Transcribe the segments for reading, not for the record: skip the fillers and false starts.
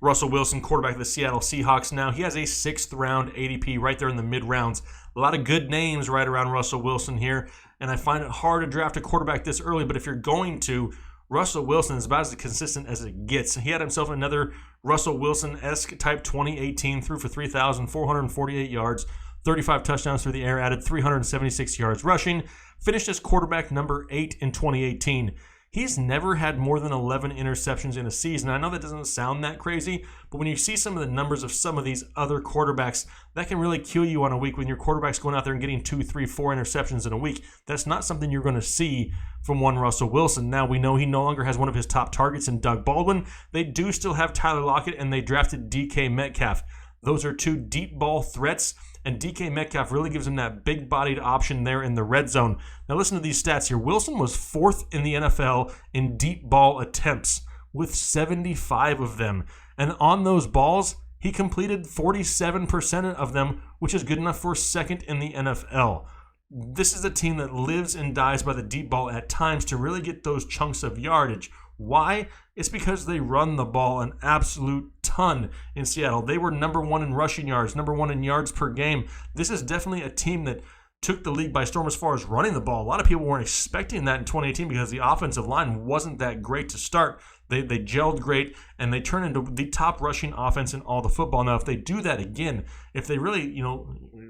Russell Wilson, quarterback of the Seattle Seahawks now. He has a 6th round ADP right there in the mid-rounds. A lot of good names right around Russell Wilson here, and I find it hard to draft a quarterback this early, but if you're going to, Russell Wilson is about as consistent as it gets. He had himself another Russell Wilson-esque type 2018, threw for 3,448 yards, 35 touchdowns through the air, added 376 yards rushing, finished as quarterback number 8 in 2018. He's never had more than 11 interceptions in a season. I know that doesn't sound that crazy, but when you see some of the numbers of some of these other quarterbacks, that can really kill you on a week when your quarterback's going out there and getting 2, 3, 4 interceptions in a week. That's not something you're going to see from one Russell Wilson. Now, we know he no longer has one of his top targets in Doug Baldwin. They do still have Tyler Lockett, and they drafted DK Metcalf. Those are 2 deep ball threats, and DK Metcalf really gives him that big-bodied option there in the red zone. Now listen to these stats here. Wilson was 4th in the NFL in deep ball attempts with 75 of them. And on those balls, he completed 47% of them, which is good enough for 2nd in the NFL. This is a team that lives and dies by the deep ball at times to really get those chunks of yardage. Why? It's because they run the ball an absolute ton in Seattle. They were number 1 in rushing yards, number 1 in yards per game. This is definitely a team that took the league by storm as far as running the ball. A lot of people weren't expecting that in 2018 because the offensive line wasn't that great to start. They gelled great, and they turned into the top rushing offense in all the football. Now, if they do that again, if they really,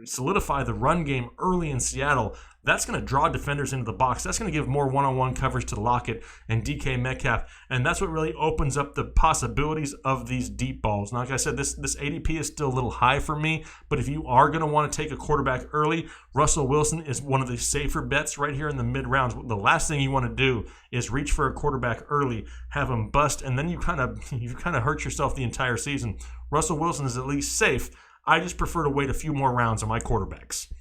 solidify the run game early in Seattle, that's going to draw defenders into the box. That's going to give more one-on-one coverage to Lockett and DK Metcalf, and that's what really opens up the possibilities of these deep balls. Now, like I said, this ADP is still a little high for me, but if you are going to want to take a quarterback early, Russell Wilson is one of the safer bets right here in the mid-rounds. The last thing you want to do is reach for a quarterback early, have him bust, and then you kind of hurt yourself the entire season. Russell Wilson is at least safe. I just prefer to wait a few more rounds on my quarterbacks.